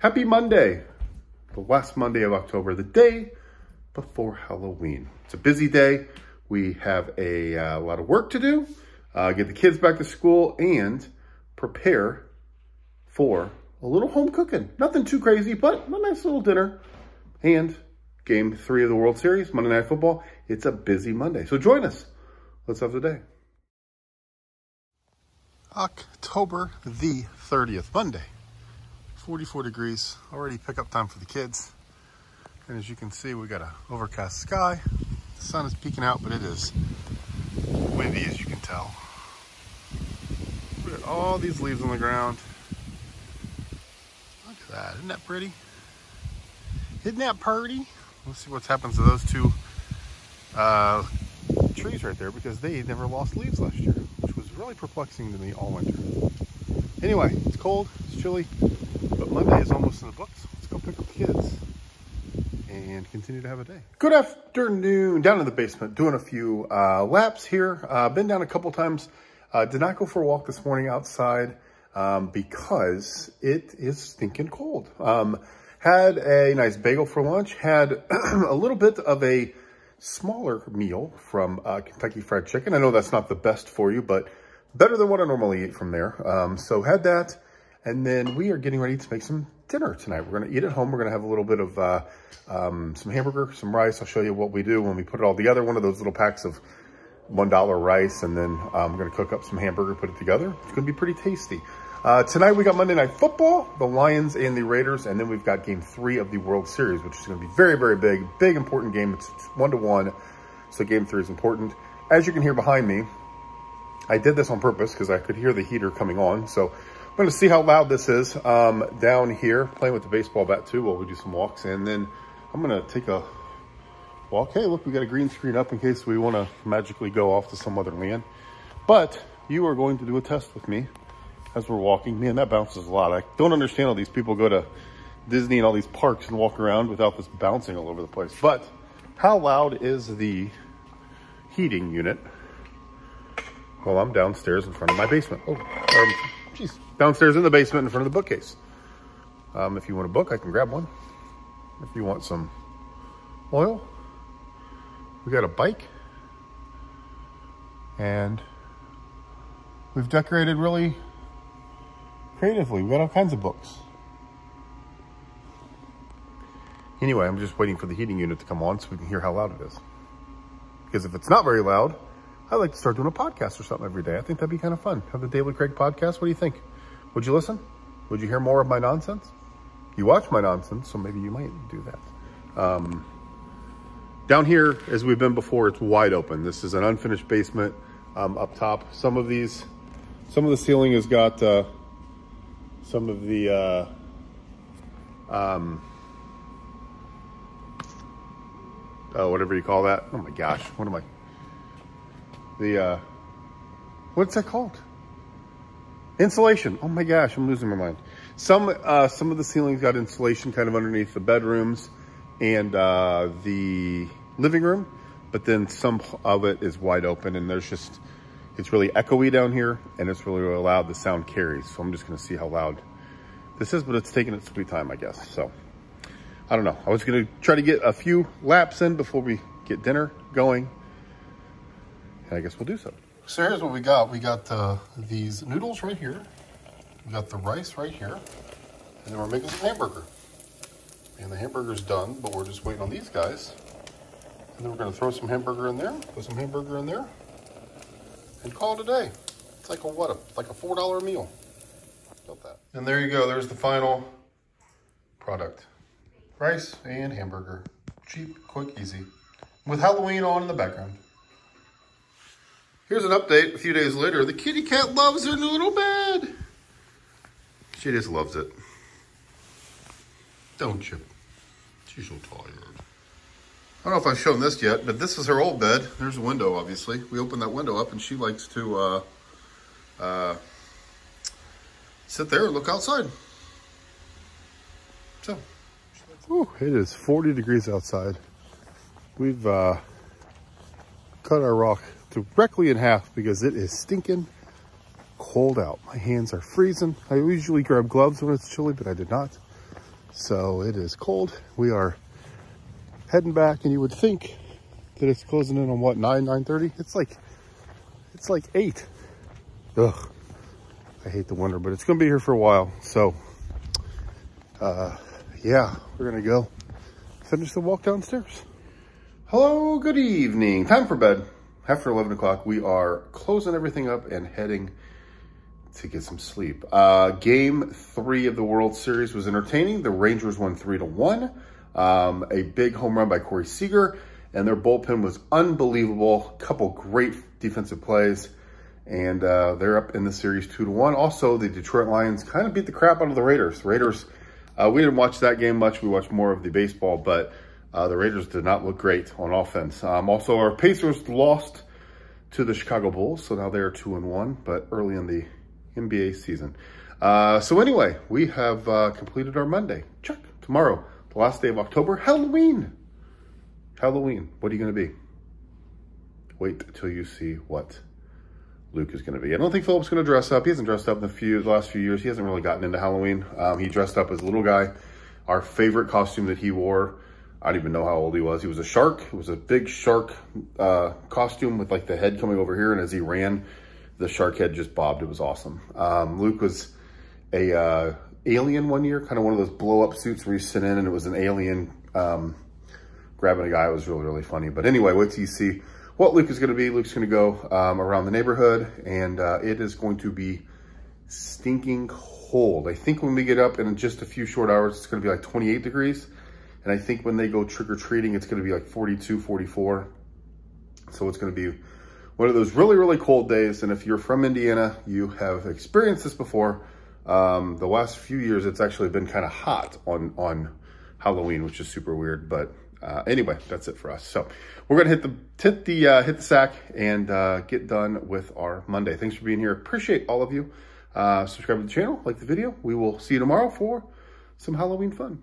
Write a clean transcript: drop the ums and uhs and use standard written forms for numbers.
Happy Monday, the last Monday of October, the day before Halloween. It's a busy day. We have a lot of work to do, get the kids back to school and prepare for a little home cooking. Nothing too crazy, but a nice little dinner and Game 3 of the World Series, Monday Night Football. It's a busy Monday, so join us. Let's have the day. October the 30th, Monday. 44 degrees, already pickup time for the kids. And as you can see, we got an overcast sky. The sun is peeking out, but it is windy as you can tell. Look at all these leaves on the ground. Look at that, isn't that pretty? Isn't that pretty? Let's see what happens to those two trees right there, because they never lost leaves last year, which was really perplexing to me all winter. Anyway, it's cold, it's chilly. But Monday is almost in the books. Let's go pick up the kids and continue to have a day. Good afternoon. Down in the basement, doing a few laps here. Been down a couple times. Did not go for a walk this morning outside because it is stinking cold. Had a nice bagel for lunch. Had a little bit of a smaller meal from Kentucky Fried Chicken. I know that's not the best for you, but better than what I normally eat from there. So had that. And then we are getting ready to make some dinner tonight. We're going to eat at home. We're going to have a little bit of some hamburger, some rice. I'll show you what we do when we put it all together. One of those little packs of $1 rice. And then I'm going to cook up some hamburger, put it together. It's going to be pretty tasty. Tonight we got Monday Night Football, the Lions and the Raiders. And then we've got Game 3 of the World Series, which is going to be very, very big, important game. It's 1-1. So Game 3 is important. As you can hear behind me, I did this on purpose because I could hear the heater coming on. So I'm going to see how loud this is down here, playing with the baseball bat too while we do some walks. And then I'm going to take a walk. Hey, look, we got a green screen up in case we want to magically go off to some other land. But you are going to do a test with me as we're walking. Man, that bounces a lot. I don't understand how these people go to Disney and all these parks and walk around without this bouncing all over the place. But how loud is the heating unit? Well, I'm downstairs in front of my basement. Downstairs in the basement in front of the bookcase. If you want a book, I can grab one. If you want some oil, we got a bike. And we've decorated really creatively. We got all kinds of books. Anyway, I'm just waiting for the heating unit to come on so we can hear how loud it is. Because if it's not very loud, I'd like to start doing a podcast or something every day. I think that'd be kind of fun. Have the Daily Craig podcast. What do you think? Would you listen? Would you hear more of my nonsense? You watch my nonsense, so maybe you might do that. Down here, as we've been before, it's wide open. This is an unfinished basement up top. Some of the ceiling has got some of the whatever you call that. Oh my gosh, what am I? What's that called? Insulation. Oh my gosh, I'm losing my mind. Some of the ceilings got insulation kind of underneath the bedrooms and the living room, but then some of it is wide open, and it's really echoey down here, and it's really, really loud. The sound carries. So I'm just going to see how loud this is, but it's taking its sweet time, I guess. So I don't know. I was going to try to get a few laps in before we get dinner going. I guess we'll do so. So here's what we got. We got these noodles right here. We got the rice right here. And then we're making some hamburger. And the hamburger's done, but we're just waiting on these guys. And then we're gonna throw some hamburger in there, put some hamburger in there, and call it a day. It's like like a $4 meal. About that. And there you go, there's the final product. Rice and hamburger. Cheap, quick, easy. With Halloween on in the background. Here's an update a few days later. The kitty cat loves her new little bed. She just loves it. Don't you? She's so tired. I don't know if I've shown this yet, but this is her old bed. There's a window, obviously. We open that window up and she likes to sit there and look outside. So, ooh, it is 40 degrees outside. We've cut our rock directly in half because it is stinking cold out. My hands are freezing. I usually grab gloves when it's chilly, but I did not. So it is cold. We are heading back, and you would think that it's closing in on what, 9:30? It's like 8. Ugh, I hate the winter, but it's gonna be here for a while. So yeah, we're gonna go finish the walk downstairs. Hello, good evening. Time for bed. After 11 o'clock, we are closing everything up and heading to get some sleep. Game 3 of the World Series was entertaining. The Rangers won 3-1. A big home run by Corey Seager, and their bullpen was unbelievable. Couple great defensive plays, and they're up in the series 2-1. Also, the Detroit Lions kind of beat the crap out of the Raiders. We didn't watch that game much. We watched more of the baseball, but the Raiders did not look great on offense. Also, our Pacers lost to the Chicago Bulls, so now they're 2-1, but early in the NBA season. So anyway, we have completed our Monday. Check. Tomorrow, the last day of October, Halloween. Halloween. What are you going to be? Wait till you see what Luke is going to be. I don't think Philip's going to dress up. He hasn't dressed up in the last few years. He hasn't really gotten into Halloween. He dressed up as a little guy. Our favorite costume that he wore, I don't even know how old he was. He was a shark. It was a big shark costume with like the head coming over here. And as he ran, the shark head just bobbed. It was awesome. Luke was a alien one year, kind of one of those blow up suits where you sit in and it was an alien grabbing a guy. It was really, really funny. But anyway, wait till you see what Luke is going to be. Luke's going to go around the neighborhood, and it is going to be stinking cold. I think when we get up in just a few short hours, it's going to be like 28 degrees. And I think when they go trick-or-treating, it's going to be like 42, 44. So it's going to be one of those really, really cold days. And if you're from Indiana, you have experienced this before. The last few years, it's actually been kind of hot on Halloween, which is super weird. But anyway, that's it for us. So we're going to hit the sack and get done with our Monday. Thanks for being here. Appreciate all of you. Subscribe to the channel, like the video. We will see you tomorrow for some Halloween fun.